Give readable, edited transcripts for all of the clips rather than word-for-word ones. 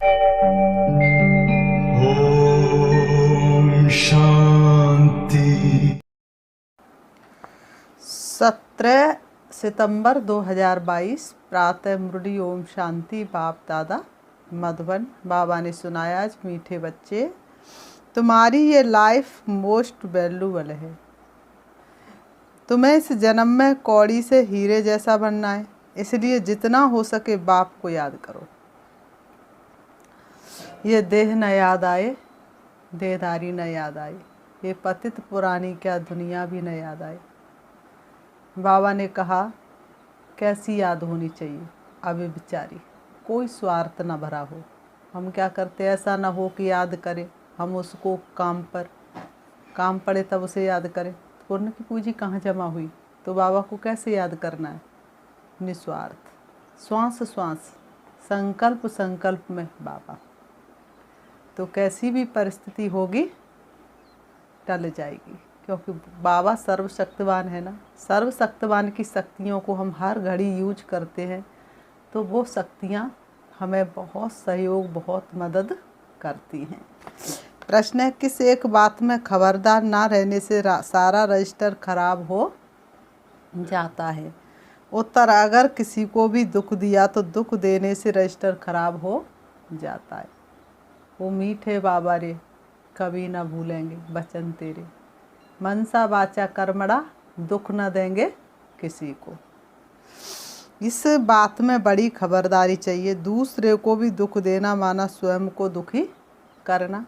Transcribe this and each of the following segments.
ओम शांति। 17 सितंबर 2022 प्रातः मुरली ओम शांति। बाप दादा मधुबन। बाबा ने सुनाया, आज मीठे बच्चे, तुम्हारी ये लाइफ मोस्ट वैल्यूबल है। तुम्हें इस जन्म में कौड़ी से हीरे जैसा बनना है, इसलिए जितना हो सके बाप को याद करो। ये देह न याद आए, देहधारी न याद आए, ये पतित पुरानी क्या दुनिया भी न याद आए। बाबा ने कहा, कैसी याद होनी चाहिए, अभी बेचारी, कोई स्वार्थ न भरा हो। हम क्या करते, ऐसा ना हो कि याद करें हम उसको काम पड़े तब उसे याद करें। पुण्य की पूंजी कहाँ जमा हुई, तो बाबा को कैसे याद करना है। निस्वार्थ, श्वास श्वास, संकल्प संकल्प में बाबा, तो कैसी भी परिस्थिति होगी टल जाएगी, क्योंकि बाबा सर्वशक्तिवान है ना। सर्वशक्तिवान की शक्तियों को हम हर घड़ी यूज करते हैं, तो वो शक्तियाँ हमें बहुत सहयोग, बहुत मदद करती हैं। प्रश्न है, किस एक बात में खबरदार ना रहने से सारा रजिस्टर खराब हो जाता है। उत्तर, अगर किसी को भी दुख दिया तो दुख देने से रजिस्टर खराब हो जाता है। वो मीठे बाबा रे, कभी ना भूलेंगे वचन तेरे, मनसा वाचा कर्मणा, दुख न देंगे किसी को। इस बात में बड़ी खबरदारी चाहिए। दूसरे को भी दुख देना माना स्वयं को दुखी करना।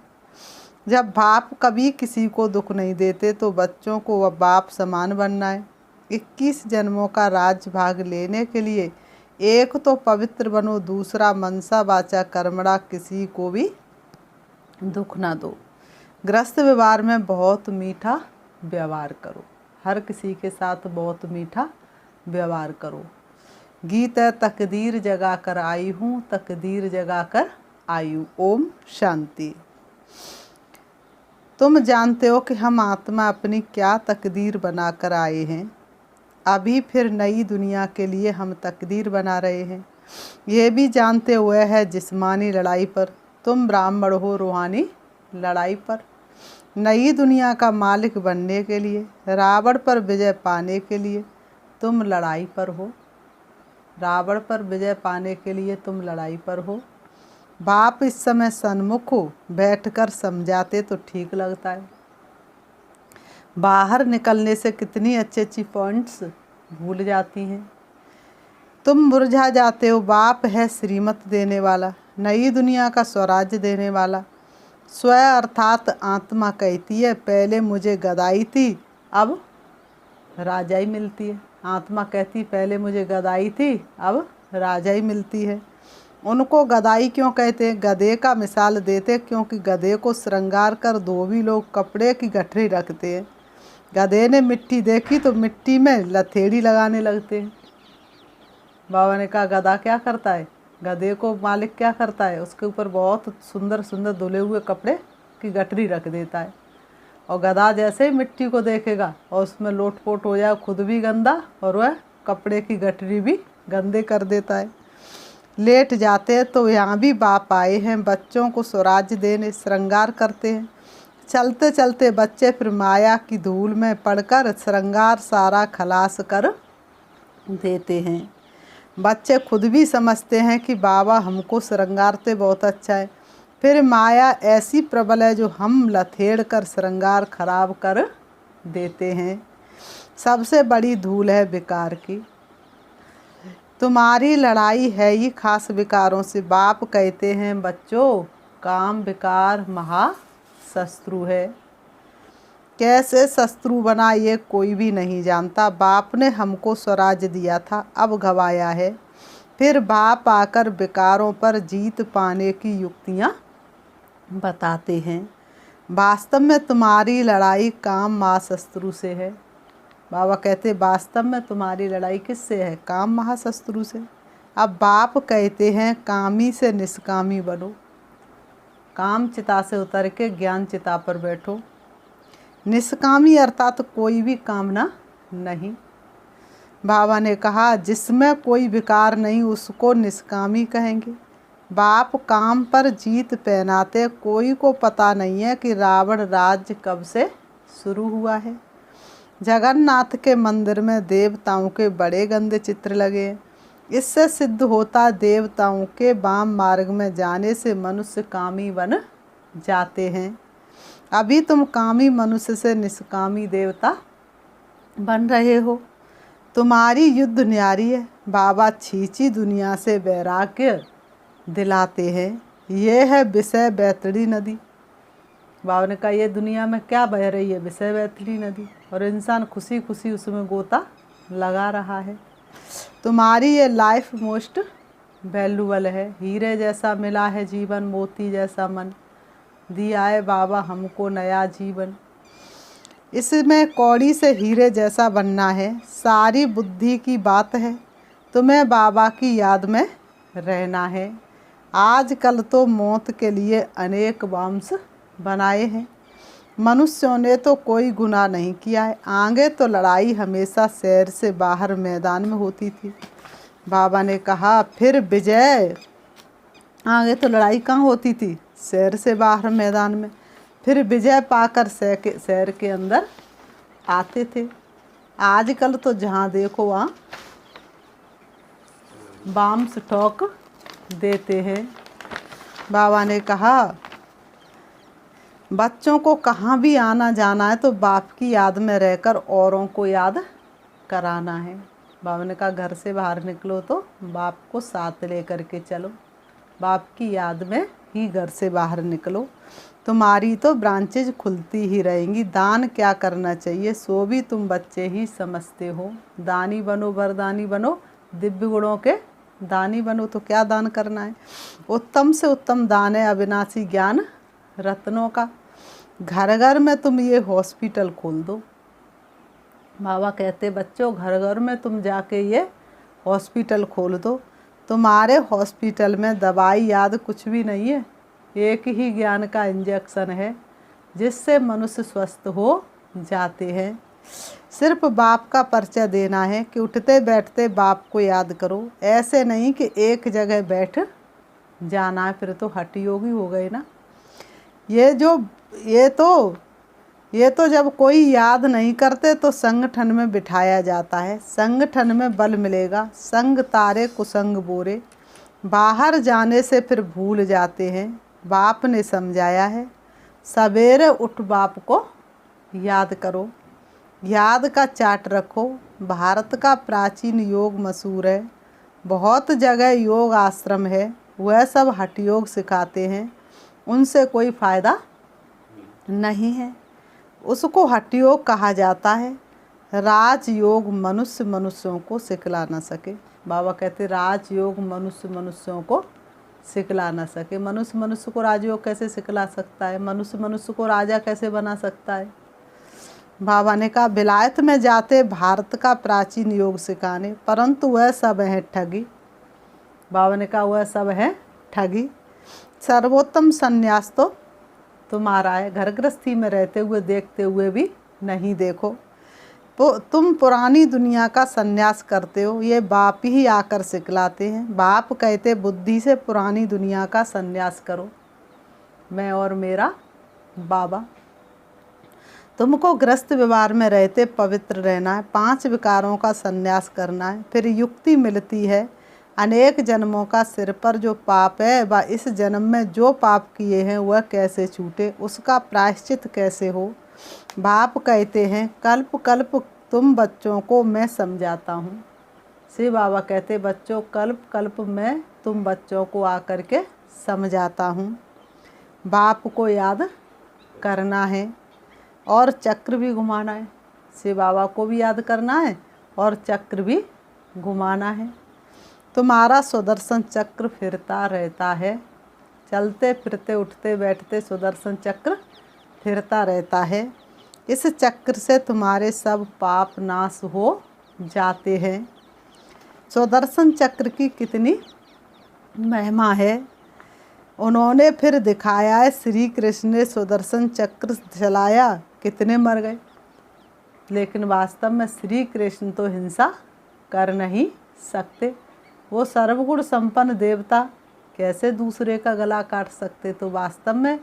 जब बाप कभी किसी को दुख नहीं देते तो बच्चों को वह बाप समान बनना है। 21 जन्मों का राजभाग लेने के लिए एक तो पवित्र बनो, दूसरा मनसा वाचा कर्मणा, किसी को भी दुख ना दो। गृहस्थ व्यवहार में बहुत मीठा व्यवहार करो, हर किसी के साथ बहुत मीठा व्यवहार करो। गीत है, तकदीर जगा कर आई हूँ, तकदीर जगा कर आई हूँ। ओम शांति। तुम जानते हो कि हम आत्मा अपनी क्या तकदीर बनाकर आए हैं। अभी फिर नई दुनिया के लिए हम तकदीर बना रहे हैं। ये भी जानते हुए है जिस्मानी लड़ाई पर तुम ब्राह्मण हो, रूहानी लड़ाई पर। नई दुनिया का मालिक बनने के लिए, रावण पर विजय पाने के लिए तुम लड़ाई पर हो। रावण पर विजय पाने के लिए तुम लड़ाई पर हो। बाप इस समय सन्मुख हो, बैठकर समझाते तो ठीक लगता है। बाहर निकलने से कितनी अच्छी अच्छी पॉइंट्स भूल जाती हैं। तुम मुरझा जाते हो। बाप है श्रीमत देने वाला, नई दुनिया का स्वराज्य देने वाला। स्व अर्थात आत्मा कहती है, पहले मुझे गदाई थी, अब राजाई मिलती है। आत्मा कहती, पहले मुझे गदाई थी, अब राजाई मिलती है। उनको गदाई क्यों कहते हैं? गधे का मिसाल देते, क्योंकि गधे को श्रृंगार कर धोबी लोग कपड़े की गठरी रखते हैं। गधे ने मिट्टी देखी तो मिट्टी में लथेड़ी लगाने लगते हैं। बाबा ने कहा, गधा क्या करता है? गधे को मालिक क्या करता है? उसके ऊपर बहुत सुंदर सुंदर धुले हुए कपड़े की गठरी रख देता है। और गधा जैसे ही मिट्टी को देखेगा और उसमें लोटपोट हो जाए, खुद भी गंदा और वह कपड़े की गठरी भी गंदे कर देता है। लेट जाते हैं तो यहाँ भी बाप आए हैं बच्चों को स्वराज्य देने, श्रृंगार करते हैं। चलते चलते बच्चे फिर माया की धूल में पड़कर श्रृंगार सारा खलास कर देते हैं। बच्चे खुद भी समझते हैं कि बाबा हमको श्रृंगारते बहुत अच्छा है, फिर माया ऐसी प्रबल है जो हम लथेड़ कर श्रृंगार खराब कर देते हैं। सबसे बड़ी धूल है विकार की। तुम्हारी लड़ाई है ही खास विकारों से। बाप कहते हैं, बच्चों, काम विकार महाशत्रु है। कैसे शत्रु बना ये कोई भी नहीं जानता। बाप ने हमको स्वराज दिया था, अब गवाया है। फिर बाप आकर विकारों पर जीत पाने की युक्तियाँ बताते हैं। वास्तव में तुम्हारी लड़ाई काम महाशत्रु से है। बाबा कहते, वास्तव में तुम्हारी लड़ाई किससे है? काम महाशत्रु से। अब बाप कहते हैं, कामी से निष्कामी बनो। काम चिता से उतर के ज्ञान चिता पर बैठो। निष्कामी अर्थात कोई भी कामना नहीं। बाबा ने कहा, जिसमें कोई विकार नहीं उसको निष्कामी कहेंगे। बाप काम पर जीत पहनाते, कोई को पता नहीं है कि रावण राज्य कब से शुरू हुआ है। जगन्नाथ के मंदिर में देवताओं के बड़े गंदे चित्र लगे हैं। इससे सिद्ध होता देवताओं के वाम मार्ग में जाने से मनुष्य कामी बन जाते हैं। अभी तुम कामी मनुष्य से निष्कामी देवता बन रहे हो। तुम्हारी युद्ध न्यारी है। बाबा छींची दुनिया से वैराग्य दिलाते हैं। ये है विषय बैतड़ी नदी। बाबा ने कहा ये दुनिया में क्या बह रही है, विषय बैतड़ी नदी, और इंसान खुशी खुशी उसमें गोता लगा रहा है। तुम्हारी ये लाइफ मोस्ट वैल्यूबल है। हीरे जैसा मिला है जीवन, मोती जैसा मन, दिया है बाबा हमको नया जीवन। इसमें कौड़ी से हीरे जैसा बनना है। सारी बुद्धि की बात है, तुम्हें बाबा की याद में रहना है। आजकल तो मौत के लिए अनेक बॉम्ब्स बनाए हैं। मनुष्यों ने तो कोई गुनाह नहीं किया है। आगे तो लड़ाई हमेशा शहर से बाहर मैदान में होती थी। बाबा ने कहा फिर विजय, आगे तो लड़ाई कहाँ होती थी, शहर से बाहर मैदान में। फिर विजय पाकर शहर के अंदर आते थे। आजकल तो जहाँ देखो वहाँ बॉम्ब्स ठोक देते हैं। बाबा ने कहा बच्चों को कहाँ भी आना जाना है तो बाप की याद में रहकर औरों को याद कराना है। बाबा ने कहा घर से बाहर निकलो तो बाप को साथ लेकर के चलो, बाप की याद में ही घर से बाहर निकलो। तुम्हारी तो ब्रांचेज खुलती ही रहेंगी। दान क्या करना चाहिए सो भी तुम बच्चे ही समझते हो। दानी बनो, वरदानी बनो, दिव्य गुणों के दानी बनो। तो क्या दान करना है? उत्तम से उत्तम दान है अविनाशी ज्ञान रत्नों का। घर घर में तुम ये हॉस्पिटल खोल दो। बाबा कहते बच्चों घर घर में तुम जाके ये हॉस्पिटल खोल दो। तुम्हारे हॉस्पिटल में दवाई याद कुछ भी नहीं है, एक ही ज्ञान का इंजेक्शन है जिससे मनुष्य स्वस्थ हो जाते हैं। सिर्फ बाप का परिचय देना है कि उठते बैठते बाप को याद करो। ऐसे नहीं कि एक जगह बैठ जाना है, फिर तो हठ योगी हो गए ना। ये तो जब कोई याद नहीं करते तो संगठन में बिठाया जाता है। संगठन में बल मिलेगा। संग तारे कुसंग बोरे। बाहर जाने से फिर भूल जाते हैं। बाप ने समझाया है सवेरे उठ बाप को याद करो। याद का चार्ट रखो। भारत का प्राचीन योग मशहूर है। बहुत जगह योग आश्रम है, वह सब हठ योग सिखाते हैं, उनसे कोई फ़ायदा नहीं है। उसको हठ योग कहा जाता है। राजयोग मनुष्यों को सिखला ना सके। बाबा कहते राजयोग मनुष्यों को सिखला ना सके। मनुष्य को राजयोग कैसे सिखला सकता है? मनुष्य को राजा कैसे बना सकता है? बाबा ने कहा विलायत में जाते भारत का प्राचीन योग सिखाने, परंतु वह सब है ठगी। बाबा ने कहा वह सब है ठगी। सर्वोत्तम संन्यास तो तुम्हारा है। घर गृहस्थी में रहते हुए देखते हुए भी नहीं देखो। तो तुम पुरानी दुनिया का संन्यास करते हो, ये बाप ही आकर सिखलाते हैं। बाप कहते बुद्धि से पुरानी दुनिया का संन्यास करो, मैं और मेरा बाबा। तुमको गृहस्थ व्यवहार में रहते पवित्र रहना है। 5 विकारों का संन्यास करना है। फिर युक्ति मिलती है अनेक जन्मों का सिर पर जो पाप है व इस जन्म में जो पाप किए हैं वह कैसे छूटे, उसका प्रायश्चित कैसे हो। बाप कहते हैं कल्प कल्प तुम बच्चों को मैं समझाता हूँ। शिव बाबा कहते बच्चों कल्प कल्प मैं तुम बच्चों को आकर के समझाता हूँ। बाप को याद करना है और चक्र भी घुमाना है। शिव बाबा को भी याद करना है और चक्र भी घुमाना है। तुम्हारा सुदर्शन चक्र फिरता रहता है। चलते फिरते उठते बैठते सुदर्शन चक्र फिरता रहता है। इस चक्र से तुम्हारे सब पाप नाश हो जाते हैं। सुदर्शन चक्र की कितनी महिमा है। उन्होंने फिर दिखाया है श्री कृष्ण ने सुदर्शन चक्र चलाया, कितने मर गए, लेकिन वास्तव में श्री कृष्ण तो हिंसा कर नहीं सकते। वो सर्वगुण संपन्न देवता कैसे दूसरे का गला काट सकते। तो वास्तव में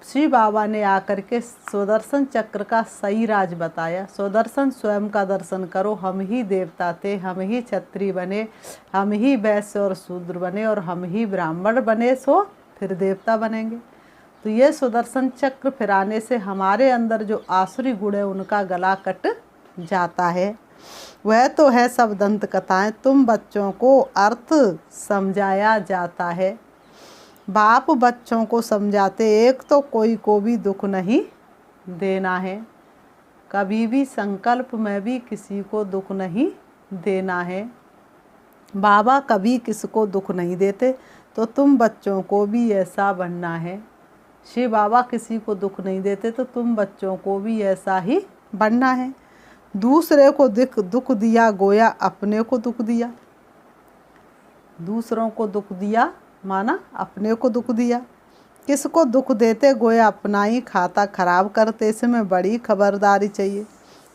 श्री बाबा ने आकर के सुदर्शन चक्र का सही राज बताया। सुदर्शन स्वयं का दर्शन करो, हम ही देवता थे, हम ही क्षत्रिय बने, हम ही वैश्य और शूद्र बने और हम ही ब्राह्मण बने, सो फिर देवता बनेंगे। तो ये सुदर्शन चक्र फिराने से हमारे अंदर जो आसुरी गुण है उनका गला कट जाता है। वह तो है सब दंत कथाएं, तुम बच्चों को अर्थ समझाया जाता है। बाप बच्चों को समझाते, एक तो कोई को भी दुख नहीं देना है, कभी भी संकल्प में भी किसी को दुख नहीं देना है। बाबा कभी किसको दुख नहीं देते, तो तुम बच्चों को भी ऐसा बनना है। श्री बाबा किसी को दुख नहीं देते, तो तुम बच्चों को भी ऐसा ही बनना है। दूसरे को दुख दिया गोया अपने को दुख दिया। दूसरों को दुख दिया माना अपने को दुख दिया। किसको दुख देते गोया अपना ही खाता खराब करते। इसमें बड़ी खबरदारी चाहिए।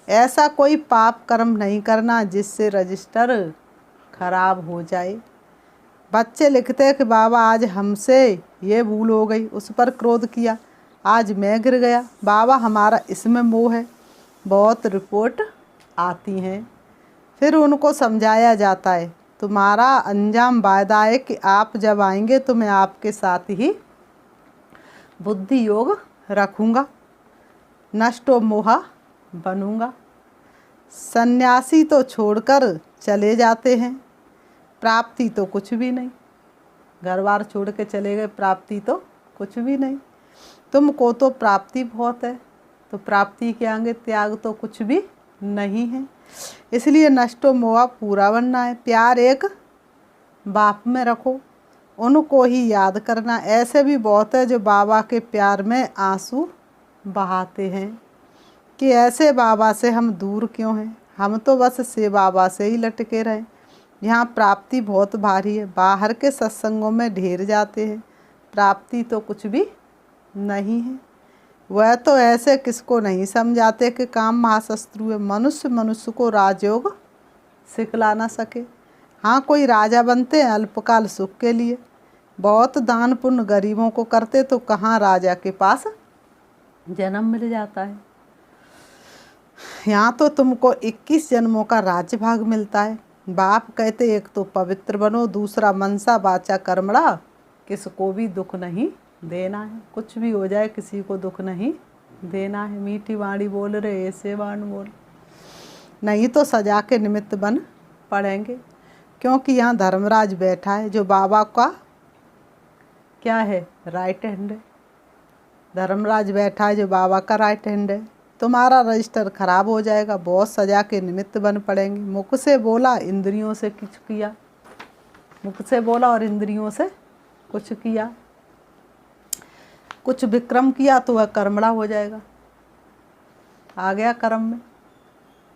ऐसा कोई पाप कर्म नहीं करना जिससे रजिस्टर खराब हो जाए। बच्चे लिखते हैं कि बाबा आज हमसे ये भूल हो गई, उस पर क्रोध किया, आज मैं गिर गया, बाबा हमारा इसमें मोह है। बहुत रिपोर्ट आती हैं। फिर उनको समझाया जाता है, तुम्हारा अंजाम वायदा है कि आप जब आएंगे तो मैं आपके साथ ही बुद्धि योग रखूँगा, नष्टो मोहा बनूँगा। सन्यासी तो छोड़कर चले जाते हैं, प्राप्ति तो कुछ भी नहीं। घर बार छोड़ के चले गए, प्राप्ति तो कुछ भी नहीं। तुमको तो प्राप्ति बहुत है, तो प्राप्ति के आगे त्याग तो कुछ भी नहीं है। इसलिए नष्टो मोहा पूरा बनना है। प्यार एक बाप में रखो, उनको ही याद करना। ऐसे भी बहुत है जो बाबा के प्यार में आंसू बहाते हैं कि ऐसे बाबा से हम दूर क्यों हैं, हम तो बस से बाबा से ही लटके रहें। यहाँ प्राप्ति बहुत भारी है, बाहर के सत्संगों में ढेर जाते हैं, प्राप्ति तो कुछ भी नहीं है। वह तो ऐसे किसको नहीं समझाते कि काम महाशत्रु है, मनुष्य मनुष्य को राजयोग सिखला ना सके। हाँ, कोई राजा बनते हैं अल्पकाल सुख के लिए, बहुत दान पुण्य गरीबों को करते तो कहाँ राजा के पास जन्म मिल जाता है। यहाँ तो तुमको 21 जन्मों का राज्य भाग मिलता है। बाप कहते एक तो पवित्र बनो, दूसरा मनसा वाचा कर्मणा किसको भी दुख नहीं देना है। कुछ भी हो जाए किसी को दुख नहीं देना है। मीठी वाणी बोल रहे ऐसे वाण बोल, नहीं तो सजा के निमित्त बन पड़ेंगे। क्योंकि यहाँ धर्मराज बैठा है जो बाबा का क्या है, राइट हैंड है। धर्मराज बैठा है जो बाबा का राइट हैंड है। तुम्हारा रजिस्टर खराब हो जाएगा, बहुत सजा के निमित्त बन पड़ेंगे। मुख से बोला, इंद्रियों से कुछ किया, मुख से बोला और इंद्रियों से कुछ किया, कुछ विक्रम किया तो वह कर्मड़ा हो जाएगा। आ गया कर्म में,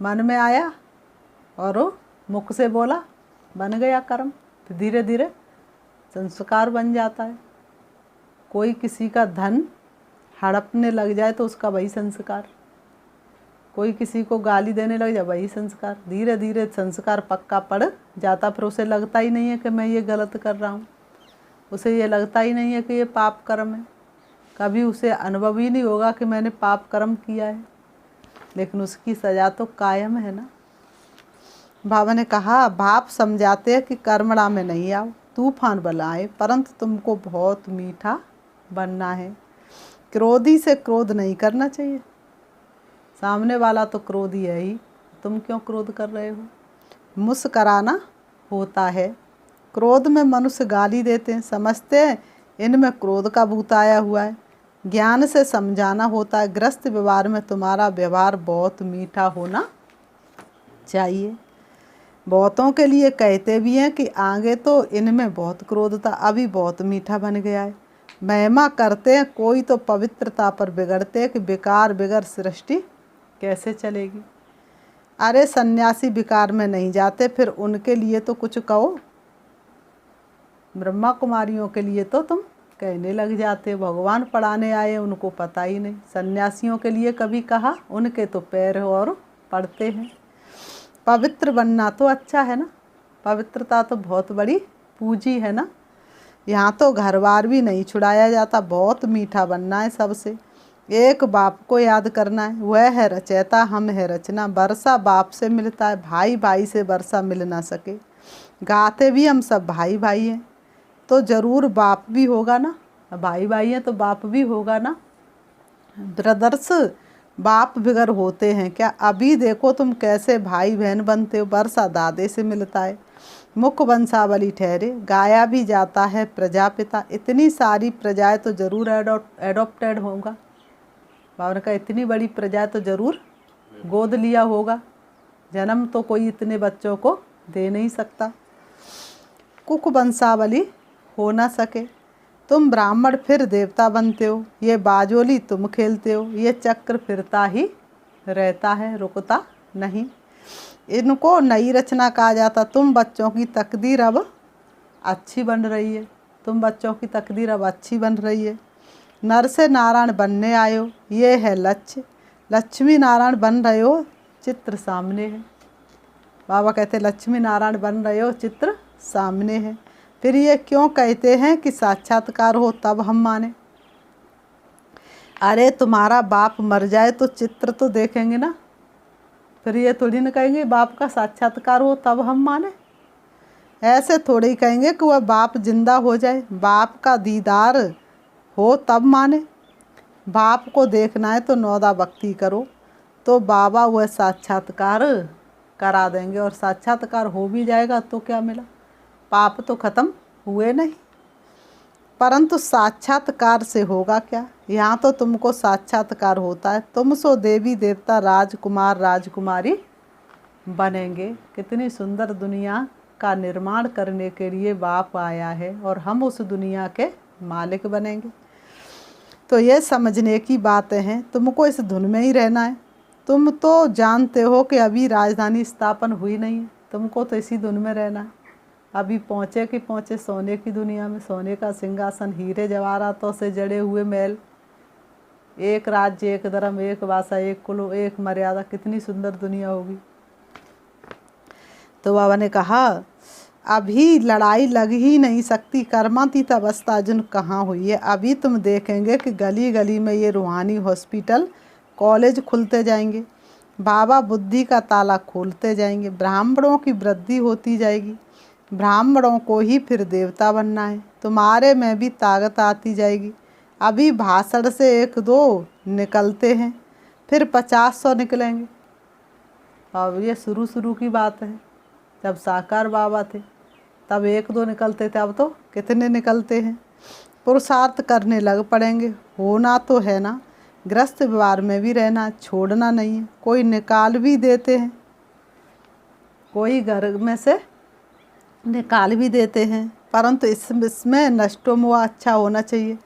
मन में आया और वो मुख से बोला, बन गया कर्म। तो धीरे धीरे संस्कार बन जाता है। कोई किसी का धन हड़पने लग जाए तो उसका वही संस्कार, कोई किसी को गाली देने लग जाए वही संस्कार। धीरे धीरे संस्कार पक्का पड़ जाता। फिर उसे लगता ही नहीं है कि मैं ये गलत कर रहा हूँ, उसे ये लगता ही नहीं है कि ये पाप कर्म है। कभी उसे अनुभव ही नहीं होगा कि मैंने पाप कर्म किया है, लेकिन उसकी सज़ा तो कायम है ना। बाबा ने कहा, बाप समझाते हैं कि कर्मणा में नहीं आओ, तूफान बुलाए, परंतु तुमको बहुत मीठा बनना है। क्रोधी से क्रोध नहीं करना चाहिए। सामने वाला तो क्रोधी है ही, तुम क्यों क्रोध कर रहे हो। मुस्कराना होता है। क्रोध में मनुष्य गाली देते हैं, समझते हैं इनमें क्रोध का भूत आया हुआ है। ज्ञान से समझाना होता है। ग्रस्त व्यवहार में तुम्हारा व्यवहार बहुत मीठा होना चाहिए। बहुतों के लिए कहते भी हैं कि आगे तो इनमें बहुत क्रोध था, अभी बहुत मीठा बन गया है। महिमा करते हैं, कोई तो पवित्रता पर बिगड़ते हैं कि बेकार बिगड़ सृष्टि कैसे चलेगी। अरे सन्यासी विकार में नहीं जाते, फिर उनके लिए तो कुछ कहो। ब्रह्मा कुमारियों के लिए तो तुम कहने लग जाते, भगवान पढ़ाने आए उनको पता ही नहीं। सन्यासियों के लिए कभी कहा, उनके तो पैर और पड़ते हैं। पवित्र बनना तो अच्छा है ना, पवित्रता तो बहुत बड़ी पूंजी है ना। यहाँ तो घर बार भी नहीं छुड़ाया जाता, बहुत मीठा बनना है सबसे। एक बाप को याद करना है, वह है रचयिता, हम है रचना। वर्षा बाप से मिलता है, भाई भाई से वर्षा मिल ना सके। गाते भी हम सब भाई भाई हैं, तो ज़रूर बाप भी होगा ना। भाई भाई हैं तो बाप भी होगा ना। ब्रदर्स बाप बिगर होते हैं क्या? अभी देखो तुम कैसे भाई बहन बनते हो। वर्षा दादे से मिलता है, मुख वंशावली ठहरे, गाया भी जाता है प्रजापिता। इतनी सारी प्रजाएं तो जरूर एडॉप्टेड होगा। बाबा ने कहा इतनी बड़ी प्रजा तो जरूर गोद लिया होगा। जन्म तो कोई इतने बच्चों को दे नहीं सकता। कुक वंशावली हो ना सके। तुम ब्राह्मण फिर देवता बनते हो, ये बाजोली तुम खेलते हो, ये चक्र फिरता ही रहता है, रुकता नहीं। इनको नई रचना कहा जाता। तुम बच्चों की तकदीर अब अच्छी बन रही है, तुम बच्चों की तकदीर अब अच्छी बन रही है। नर से नारायण बनने आए हो, ये है लक्ष्य। लक्ष्मी नारायण बन रहे हो, चित्र सामने है। बाबा कहते लक्ष्मी नारायण बन रहे हो, चित्र सामने है। फिर ये क्यों कहते हैं कि साक्षात्कार हो तब हम माने? अरे तुम्हारा बाप मर जाए तो चित्र तो देखेंगे ना। फिर ये थोड़ी ना कहेंगे बाप का साक्षात्कार हो तब हम माने। ऐसे थोड़ी ही कहेंगे कि वह बाप जिंदा हो जाए, बाप का दीदार हो तब माने। बाप को देखना है तो नौदा भक्ति करो, तो बाबा वह साक्षात्कार करा देंगे। और साक्षात्कार हो भी जाएगा तो क्या मिला? पाप तो खत्म हुए नहीं, परंतु साक्षात्कार से होगा क्या? यहाँ तो तुमको साक्षात्कार होता है, तुम सो देवी देवता राजकुमार राजकुमारी बनेंगे। कितनी सुंदर दुनिया का निर्माण करने के लिए बाप आया है, और हम उस दुनिया के मालिक बनेंगे। तो ये समझने की बातें हैं। तुमको इस धुन में ही रहना है। तुम तो जानते हो कि अभी राजधानी स्थापन हुई नहीं है, तुमको तो इसी धुन में रहना है। अभी पहुँचे कि पहुँचे सोने की दुनिया में, सोने का सिंहासन, हीरे जवाहरातों से जड़े हुए महल, एक राज्य, एक धर्म, एक भाषा, एक कुल, एक मर्यादा। कितनी सुंदर दुनिया होगी। तो बाबा ने कहा अभी लड़ाई लग ही नहीं सकती, कर्मातीत अवस्था अर्जुन कहाँ हुई है। अभी तुम देखेंगे कि गली गली में ये रूहानी हॉस्पिटल, कॉलेज खुलते जाएंगे, बाबा बुद्धि का ताला खोलते जाएंगे, ब्राह्मणों की वृद्धि होती जाएगी। ब्राह्मणों को ही फिर देवता बनना है, तुम्हारे में भी ताकत आती जाएगी। अभी भाषण से 1-2 निकलते हैं, फिर 50-100 निकलेंगे। अब ये शुरू की बात है। जब साकार बाबा थे तब 1-2 निकलते थे, अब तो कितने निकलते हैं। पुरुषार्थ करने लग पड़ेंगे। होना तो है ना, ग्रस्त व्यवहार में भी रहना, छोड़ना नहीं है। कोई निकाल भी देते हैं, कोई घर में से निकाल भी देते हैं, परंतु इसमें नष्टोमुआ अच्छा होना चाहिए।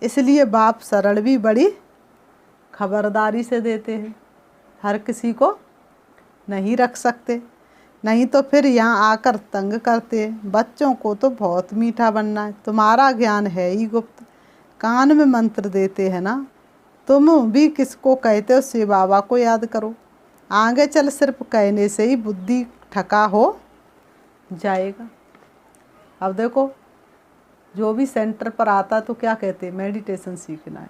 इसलिए बाप सरल भी बड़ी खबरदारी से देते हैं। हर किसी को नहीं रख सकते, नहीं तो फिर यहाँ आकर तंग करते हैं। बच्चों को तो बहुत मीठा बनना है, तुम्हारा ज्ञान है ही गुप्त। कान में मंत्र देते हैं ना, तुम भी किसको कहते हो, शिव बाबा को याद करो। आगे चल सिर्फ कहने से ही बुद्धि ठका हो जाएगा। अब देखो जो भी सेंटर पर आता तो क्या कहते हैं, मेडिटेशन सीखना है,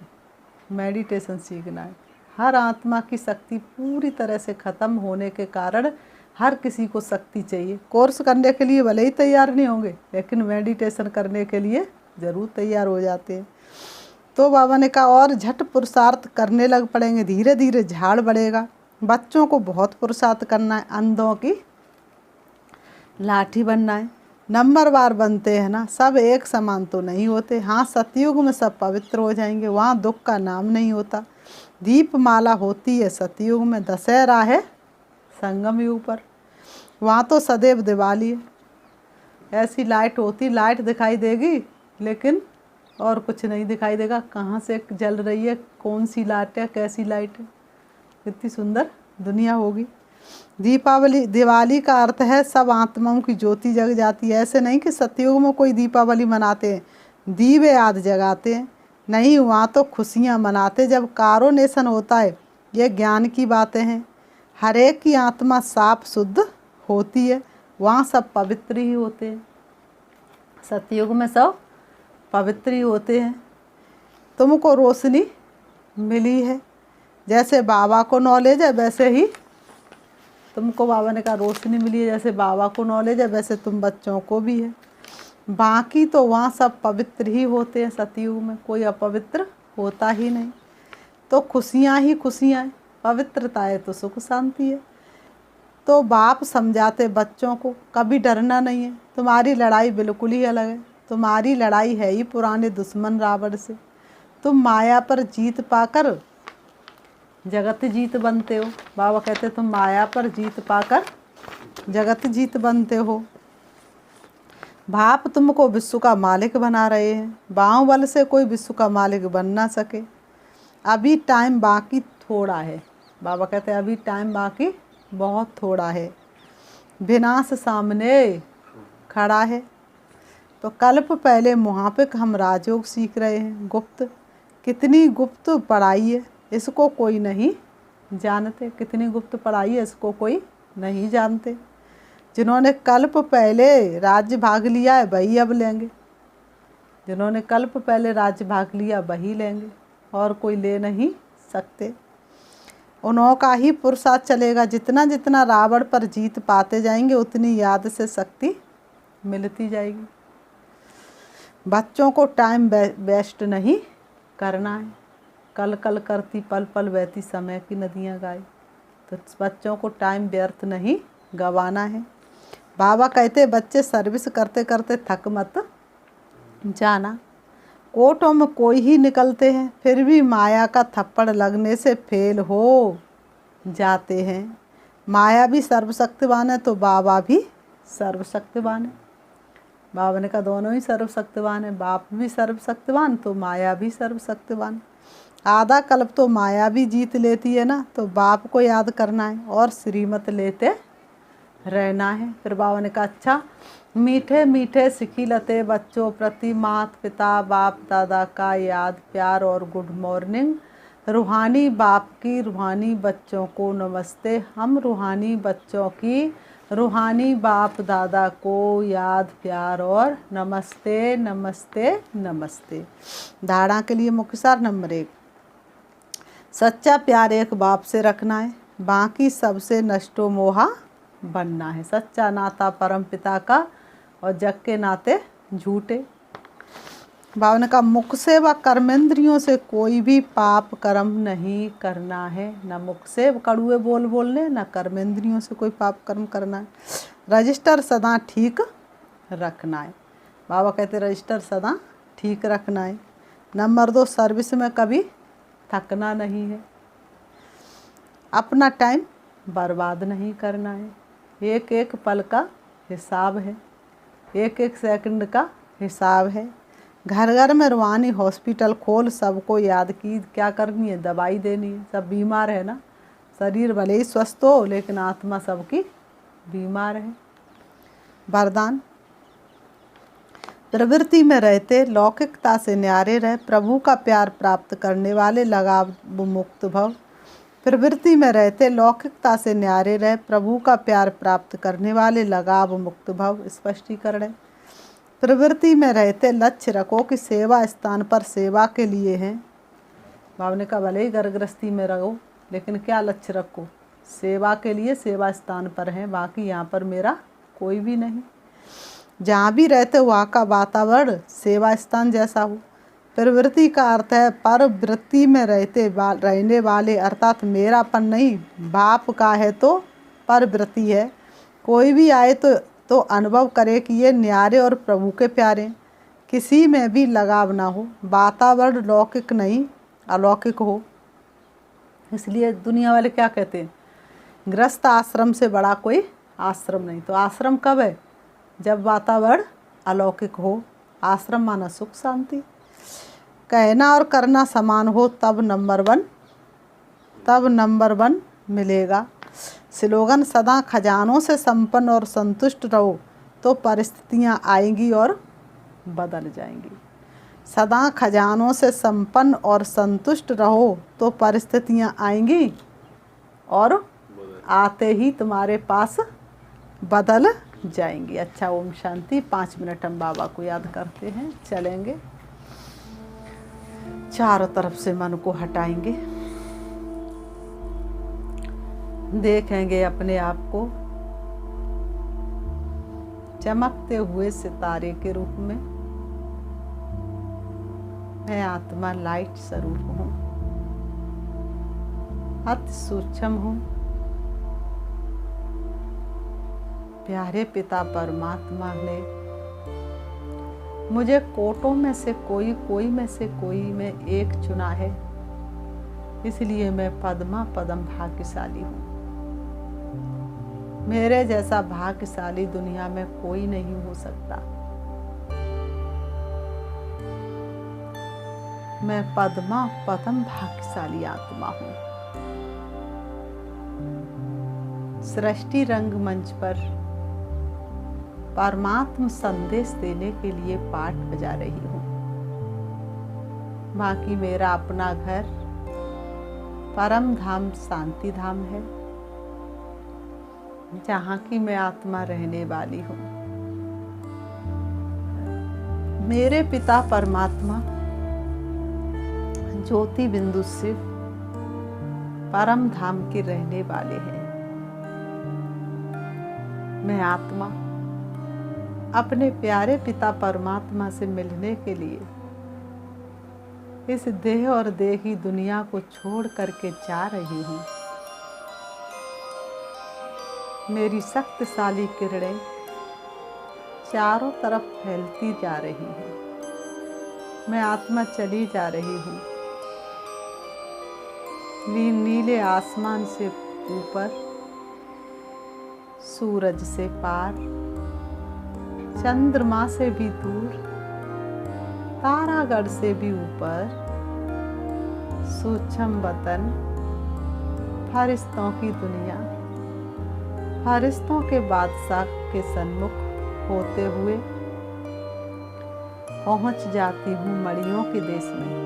मेडिटेशन सीखना है। हर आत्मा की शक्ति पूरी तरह से ख़त्म होने के कारण हर किसी को शक्ति चाहिए। कोर्स करने के लिए भले ही तैयार नहीं होंगे, लेकिन मेडिटेशन करने के लिए ज़रूर तैयार हो जाते हैं। तो बाबा ने कहा और झट पुरुषार्थ करने लग पड़ेंगे, धीरे धीरे झाड़ बढ़ेगा। बच्चों को बहुत पुरुषार्थ करना है, अंधों की लाठी बनना है। नंबरवार बनते हैं ना, सब एक समान तो नहीं होते। हाँ, सतयुग में सब पवित्र हो जाएंगे, वहाँ दुख का नाम नहीं होता। दीपमाला होती है सतयुग में, दशहरा है संगम युग पर, वहाँ तो सदैव दिवाली है। ऐसी लाइट होती, लाइट दिखाई देगी लेकिन और कुछ नहीं दिखाई देगा। कहाँ से जल रही है, कौन सी लाइट है, कैसी लाइट है, कितनी सुंदर दुनिया होगी। दीपावली, दिवाली का अर्थ है सब आत्माओं की ज्योति जग जाती है। ऐसे नहीं कि सतयुग में कोई दीपावली मनाते हैं, दीवे आदि जगाते हैं, नहीं, वहाँ तो खुशियाँ मनाते जब कारोनेशन होता है। ये ज्ञान की बातें हैं। हर एक की आत्मा साफ शुद्ध होती है, वहाँ सब पवित्र ही होते हैं। सतयुग में सब पवित्र ही होते हैं। तुमको रोशनी मिली है, जैसे बाबा को नॉलेज है वैसे ही तुमको, बाबा ने कहा रोशनी मिली है, जैसे बाबा को नॉलेज है वैसे तुम बच्चों को भी है। बाकी तो वहाँ सब पवित्र ही होते हैं, सतयुग में कोई अपवित्र होता ही नहीं। तो खुशियाँ ही खुशियाँ हैं, पवित्रता है तो सुख शांति है। तो बाप समझाते बच्चों को कभी डरना नहीं है, तुम्हारी लड़ाई बिल्कुल ही अलग है। तुम्हारी लड़ाई है ही पुराने दुश्मन रावण से। तुम माया पर जीत पाकर जगत जीत बनते हो। बाबा कहते तुम माया पर जीत पाकर जगत जीत बनते हो। बाप तुमको विश्व का मालिक बना रहे हैं। बाहुबल से कोई विश्व का मालिक बन ना सके। अभी टाइम बाकी थोड़ा है। बाबा कहते हैं अभी टाइम बाकी बहुत थोड़ा है, विनाश सामने खड़ा है। तो कल्प पहले वहाँ पे हम राजयोग सीख रहे हैं, गुप्त। कितनी गुप्त पढ़ाई है, इसको कोई नहीं जानते। कितनी गुप्त पढ़ाई है, इसको कोई नहीं जानते। जिन्होंने कल्प पहले राज्य भाग लिया है वही अब लेंगे। जिन्होंने कल्प पहले राज्य भाग लिया वही लेंगे, और कोई ले नहीं सकते। उन्हों का ही पुरुषार्थ चलेगा। जितना जितना रावण पर जीत पाते जाएंगे उतनी याद से शक्ति मिलती जाएगी। बच्चों को टाइम वेस्ट नहीं करना है। कल कल करती पल पल बहती समय की नदियाँ गाए। तो बच्चों को टाइम व्यर्थ नहीं गंवाना है। बाबा कहते बच्चे सर्विस करते करते थक मत जाना। कोर्टों में कोई ही निकलते हैं, फिर भी माया का थप्पड़ लगने से फेल हो जाते हैं। माया भी सर्वशक्तिवान है तो बाबा भी सर्वशक्तिवान है। बाबा ने कहा दोनों ही सर्वशक्तिवान है। बाप भी सर्वशक्तिवान तो माया भी सर्वशक्तिवान। आधा कल्प तो माया भी जीत लेती है ना, तो बाप को याद करना है और श्रीमत लेते रहना है। फिर बाबा ने कहा अच्छा मीठे मीठे सिखी लते बच्चों प्रति माता पिता बाप दादा का याद प्यार और गुड मॉर्निंग। रूहानी बाप की रूहानी बच्चों को नमस्ते। हम रूहानी बच्चों की रूहानी बाप दादा को याद प्यार और नमस्ते नमस्ते नमस्ते। धारणा के लिए मुख्य सार नंबर 1, सच्चा प्यार एक बाप से रखना है, बाकी सबसे नष्टो मोहा बनना है। सच्चा नाता परम पिता का और जग के नाते झूठे। बाबा ने कहा मुख से व कर्मेंद्रियों से कोई भी पाप कर्म नहीं करना है। न मुख से कड़ुए बोलने, न कर्मेंद्रियों से कोई पाप कर्म करना है। रजिस्टर सदा ठीक रखना है। बाबा कहते रजिस्टर सदा ठीक रखना है। नंबर 2, सर्विस में कभी थकना नहीं है। अपना टाइम बर्बाद नहीं करना है। एक एक पल का हिसाब है, एक एक सेकंड का हिसाब है। घर घर में रूहानी हॉस्पिटल खोल, सबको याद की क्या करनी है, दवाई देनी है। सब बीमार है ना, शरीर भले ही स्वस्थ हो लेकिन आत्मा सबकी बीमार है। वरदान, प्रवृत्ति में रहते लौकिकता से न्यारे रहे, प्रभु का प्यार प्राप्त करने वाले लगाव मुक्त भव। प्रवृत्ति में रहते लौकिकता से न्यारे रहे, प्रभु का प्यार प्राप्त करने वाले लगाव मुक्त भव। स्पष्टीकरण है, प्रवृत्ति में रहते लक्ष्य रखो कि सेवा स्थान पर सेवा के लिए है। बाबा ने कहा भले ही गर्भगृहस्थी में रहो लेकिन क्या लक्ष्य रखो, सेवा के लिए सेवा स्थान पर है, बाकी यहाँ पर मेरा कोई भी नहीं। जहाँ भी रहते वहाँ का वातावरण सेवा स्थान जैसा हो। प्रवृत्ति का अर्थ है पर वृत्ति में रहने वाले, अर्थात मेरापन नहीं, बाप का है तो परवृत्ति है। कोई भी आए तो अनुभव करे कि ये न्यारे और प्रभु के प्यारे, किसी में भी लगाव ना हो। वातावरण लौकिक नहीं अलौकिक हो। इसलिए दुनिया वाले क्या कहते हैं, गृहस्थ आश्रम से बड़ा कोई आश्रम नहीं। तो आश्रम कब है, जब वातावरण अलौकिक हो। आश्रम माना सुख शांति, कहना और करना समान हो, तब नंबर वन मिलेगा। स्लोगन, सदा खजानों से संपन्न और संतुष्ट रहो तो परिस्थितियाँ आएंगी और बदल जाएंगी। सदा खजानों से संपन्न और संतुष्ट रहो तो परिस्थितियाँ आएंगी और आते ही तुम्हारे पास बदल जाएंगी। अच्छा, ओम शांति। 5 मिनट हम बाबा को याद करते हैं, चलेंगे। चारों तरफ से मन को हटाएंगे, देखेंगे अपने आप को चमकते हुए सितारे के रूप में। मैं आत्मा लाइट स्वरूप हूँ, अति सूक्ष्म हूँ। प्यारे पिता परमात्मा ने मुझे कोटों में से कोई में से कोई में एक चुना है, इसलिए मैं पद्मा पदम भाग्यशाली हूँ। मेरे जैसा भाग्यशाली दुनिया में कोई नहीं हो सकता। मैं पद्मा पदम भाग्यशाली आत्मा हूँ। सृष्टि रंगमंच पर परमात्म संदेश देने के लिए पाठ बजा रही हूँ। बाकी मेरा अपना घर परम धाम शांति धाम है, जहाँ की मैं आत्मा रहने वाली हूँ। मेरे पिता परमात्मा ज्योति बिंदु शिव परम धाम के रहने वाले हैं। मैं आत्मा अपने प्यारे पिता परमात्मा से मिलने के लिए इस देह और देही दुनिया को छोड़ करके जा रही हूँ। मेरी शक्तिशाली किरणें चारों तरफ फैलती जा रही हैं। मैं आत्मा चली जा रही हूँ नीले आसमान से ऊपर, सूरज से पार, चंद्रमा से भी दूर, तारागढ़ से भी ऊपर, सूक्ष्म वतन, फरिश्तों की दुनिया, फरिश्तों के बादशाह के सन्मुख होते हुए पहुंच जाती हूँ मणियों के देश में,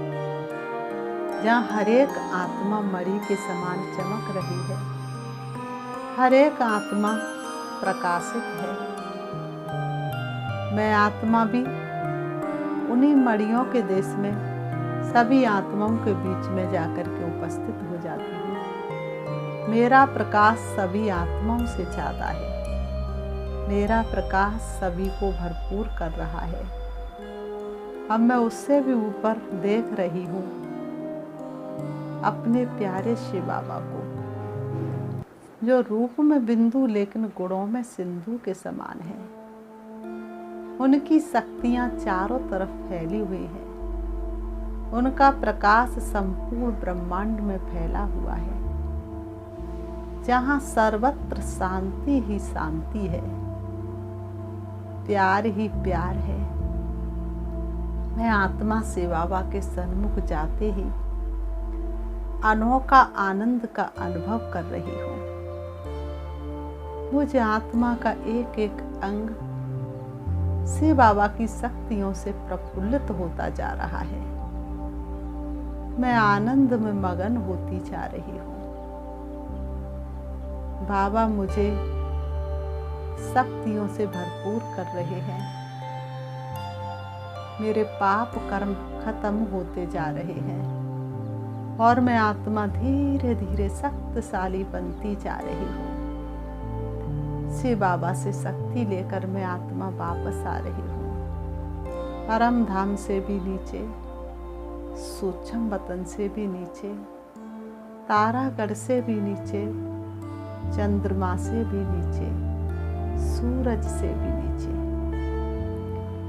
जहाँ हर एक आत्मा मणि के समान चमक रही है। हर एक आत्मा प्रकाशित है। मैं आत्मा भी उन्हीं मणियों के देश में सभी आत्माओं के बीच में जाकर के उपस्थित हो जाती हूँ। मेरा प्रकाश सभी आत्माओं से ज़्यादा है। मेरा प्रकाश सभी को भरपूर कर रहा है। अब मैं उससे भी ऊपर देख रही हूँ अपने प्यारे शिव बाबा को, जो रूप में बिंदु लेकिन गुणों में सिंधु के समान है। उनकी शक्तियां चारों तरफ फैली हुई है। उनका प्रकाश संपूर्ण ब्रह्मांड में फैला हुआ है, जहां सर्वत्र शांति ही शांति है, प्यार ही प्यार है। मैं आत्मा शिव बाबा के सन्मुख जाते ही अनोखा आनंद का अनुभव कर रही हूँ। मुझे आत्मा का एक एक अंग शिव बाबा की शक्तियों से प्रफुल्लित होता जा रहा है। मैं आनंद में मगन होती जा रही हूँ। बाबा मुझे शक्तियों से भरपूर कर रहे हैं। मेरे पाप कर्म खत्म होते जा रहे हैं और मैं आत्मा धीरे धीरे शक्तिशाली बनती जा रही हूँ। शिव बाबा से शक्ति लेकर मैं आत्मा वापस आ रही हूँ। परम धाम से भी नीचे, सूक्ष्म वतन से भी नीचे, तारागढ़ से भी नीचे, चंद्रमा से भी नीचे, सूरज से भी नीचे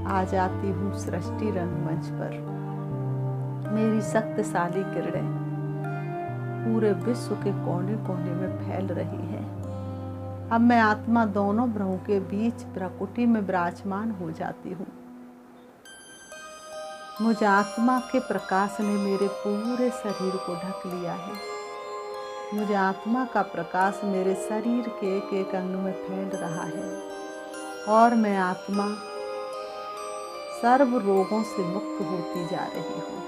आ जाती हूँ सृष्टि रंगमंच पर। मेरी शक्तिशाली किरणें पूरे विश्व के कोने कोने में फैल रही है। अब मैं आत्मा दोनों ग्रहों के बीच प्रकृति में विराजमान हो जाती हूँ। मुझे आत्मा के प्रकाश ने मेरे पूरे शरीर को ढक लिया है। मुझे आत्मा का प्रकाश मेरे शरीर के एक एक अंग में फैल रहा है और मैं आत्मा सर्व रोगों से मुक्त होती जा रही हूँ।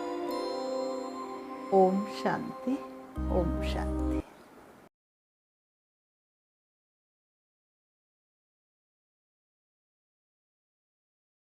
ओम शांति, ओम शांति।